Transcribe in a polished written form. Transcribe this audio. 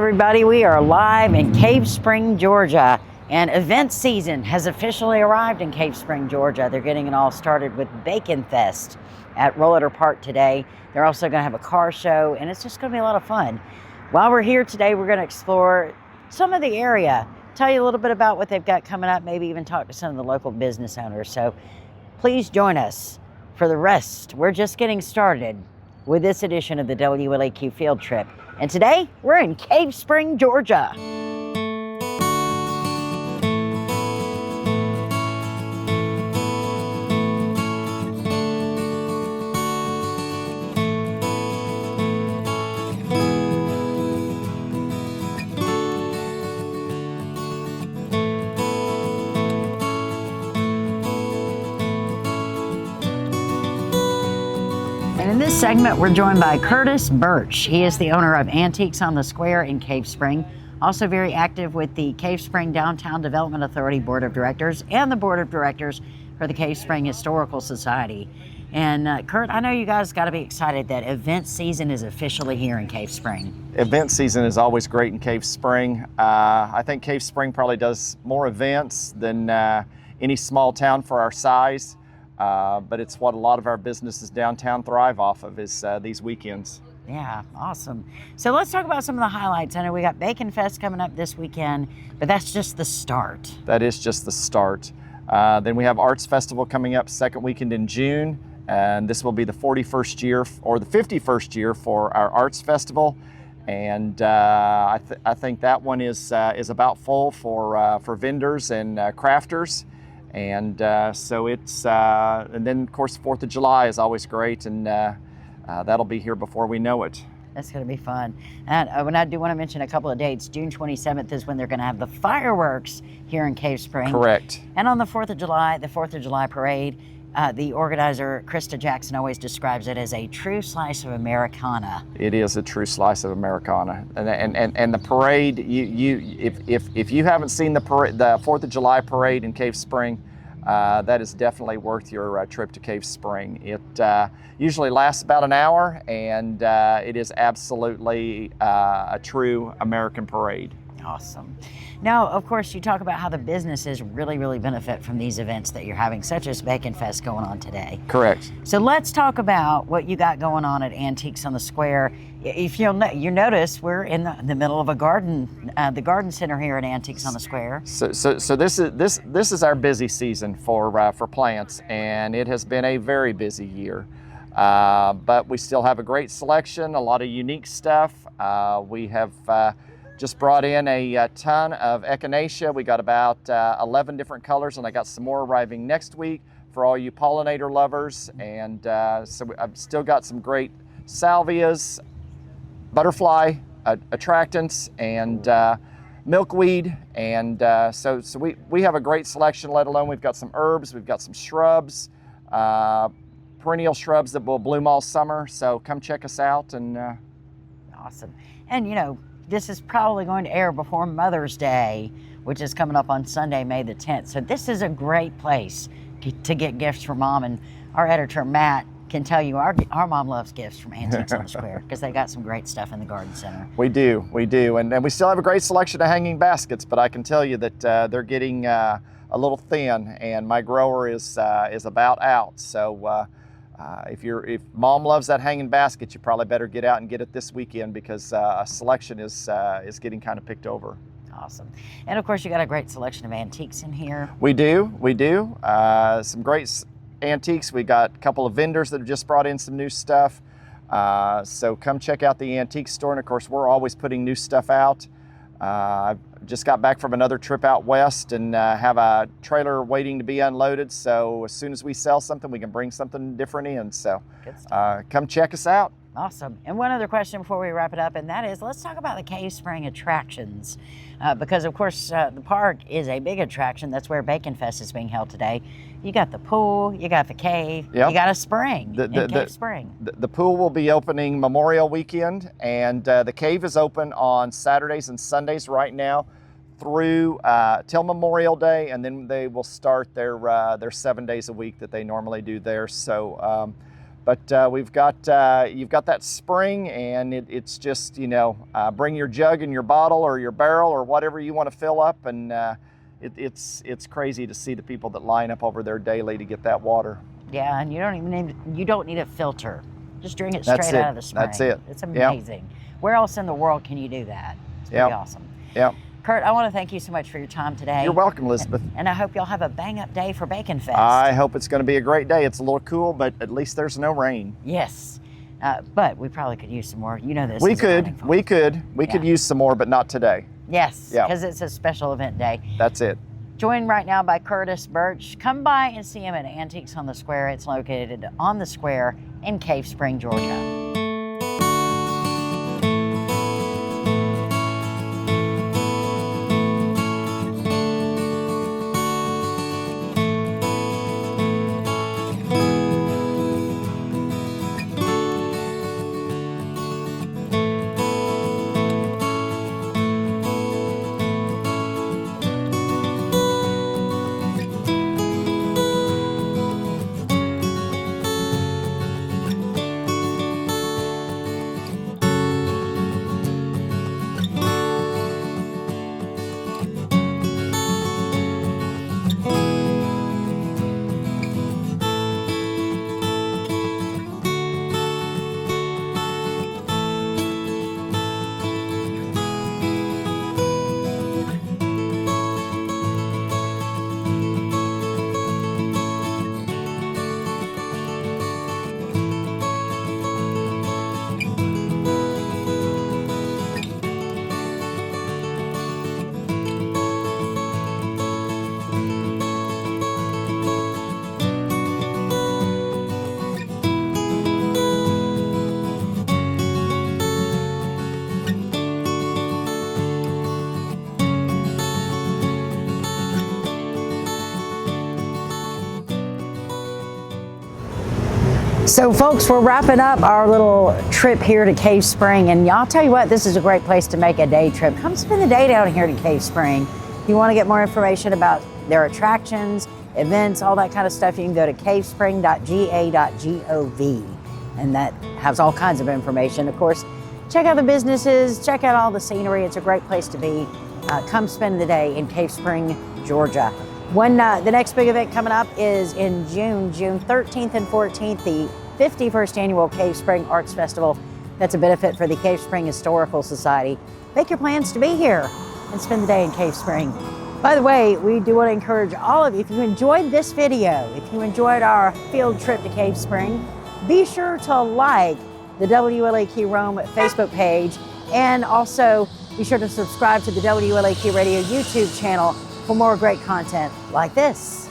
everybody, we are live in Cave Spring, Georgia, and event season has officially arrived in Cave Spring, Georgia. They're getting it all started with Bacon Fest at Rollator Park today. They're also going to have a car show, and it's just going to be a lot of fun. While we're here today, we're going to explore some of the area, tell you a little bit about what they've got coming up, maybe even talk to some of the local business owners. So please join us for the rest. We're just getting started with this edition of the WLAQ Field Trip. And today, we're in Cave Spring, Georgia. And in this segment, we're joined by Curtis Birch. He is the owner of Antiques on the Square in Cave Spring, also very active with the Cave Spring Downtown Development Authority Board of Directors and the Board of Directors for the Cave Spring Historical Society. And Kurt, I know you guys got to be excited that event season is officially here in Cave Spring. Event season is always great in Cave Spring. I think Cave Spring probably does more events than any small town for our size. But it's what a lot of our businesses downtown thrive off of is these weekends. Yeah, awesome. So let's talk about some of the highlights. I know we got Bacon Fest coming up this weekend, but that's just the start. That is just the start. Then we have Arts Festival coming up second weekend in June, and this will be the 41st year or the 51st year for our Arts Festival. And I think that one is about full for vendors and crafters. And so it's, and then of course 4th of July is always great, and that'll be here before we know it. That's going to be fun. And I do want to mention a couple of dates. June 27th is when they're going to have the fireworks here in Cave Spring. Correct. And on the 4th of July, the 4th of July parade, the organizer, Krista Jackson, always describes it as a true slice of Americana. It is a true slice of Americana. And the parade, if you haven't seen the 4th of July parade in Cave Spring, that is definitely worth your trip to Cave Spring. It usually lasts about an hour, and it is absolutely a true American parade. Awesome. Now, of course, you talk about how the businesses really benefit from these events that you're having, such as Bacon Fest going on today. Correct. So let's talk about what you got going on at Antiques on the Square. If you notice, we're in the middle of a garden, the garden center here at Antiques on the Square. So this is our busy season for plants, and it has been a very busy year. But we still have a great selection, a lot of unique stuff. We have just brought in a ton of echinacea. We got about 11 different colors, and I got some more arriving next week for all you pollinator lovers. And so I've still got some great salvias, butterfly attractants, and milkweed. And so we have a great selection, let alone we've got some herbs, we've got some shrubs, perennial shrubs that will bloom all summer. So come check us out. And Awesome. And you know, this is probably going to air before Mother's Day, which is coming up on Sunday, May the 10th. So this is a great place to get gifts for Mom. And our editor, Matt, can tell you our mom loves gifts from Antiques on the Square because they got some great stuff in the garden center. We do. And we still have a great selection of hanging baskets, but I can tell you that they're getting a little thin, and my grower is about out. So if Mom loves that hanging basket, you probably better get out and get it this weekend, because a selection is getting kind of picked over. Awesome. And of course, you got a great selection of antiques in here. We do. Some great antiques. We got a couple of vendors that have just brought in some new stuff. So come check out the antique store. And of course, we're always putting new stuff out. I just got back from another trip out west, and have a trailer waiting to be unloaded. So as soon as we sell something, we can bring something different in. So come check us out. Awesome. And one other question before we wrap it up, and that is, let's talk about the Cave Spring attractions. Because of course, the park is a big attraction. That's where Bacon Fest is being held today. You got the pool, you got the cave, you got a spring in Cave Spring. The pool will be opening Memorial Weekend, and the cave is open on Saturdays and Sundays right now through till Memorial Day, and then they will start their 7 days a week that they normally do there. So But you've got that spring, and it's just, you know, bring your jug and your bottle or your barrel or whatever you want to fill up, and it's crazy to see the people that line up over there daily to get that water. Yeah, and you don't need a filter. Just drink it straight out of the spring. That's it. It's amazing. Yep. Where else in the world can you do that? It's pretty awesome. Yeah. Kurt, I want to thank you so much for your time today. You're welcome, Elizabeth. And I hope y'all have a bang-up day for Bacon Fest. I hope it's going to be a great day. It's a little cool, but at least there's no rain. Yes, but we probably could use some more. You know this. We could use some more, but not today. Yes, because it's a special event day. That's it. Joined right now by Curtis Birch. Come by and see him at Antiques on the Square. It's located on the Square in Cave Spring, Georgia. So folks, we're wrapping up our little trip here to Cave Spring, and y'all, tell you what, this is a great place to make a day trip. Come spend the day down here to Cave Spring. If you want to get more information about their attractions, events, all that kind of stuff, you can go to cavespring.ga.gov, and that has all kinds of information. Of course, check out the businesses, check out all the scenery. It's a great place to be. Come spend the day in Cave Spring, Georgia. The next big event coming up is in June 13th and 14th, the 51st Annual Cave Spring Arts Festival. That's a benefit for the Cave Spring Historical Society. Make your plans to be here and spend the day in Cave Spring. By the way, we do want to encourage all of you, if you enjoyed this video, if you enjoyed our field trip to Cave Spring, be sure to like the WLAQ Rome Facebook page, and also be sure to subscribe to the WLAQ Radio YouTube channel for more great content like this.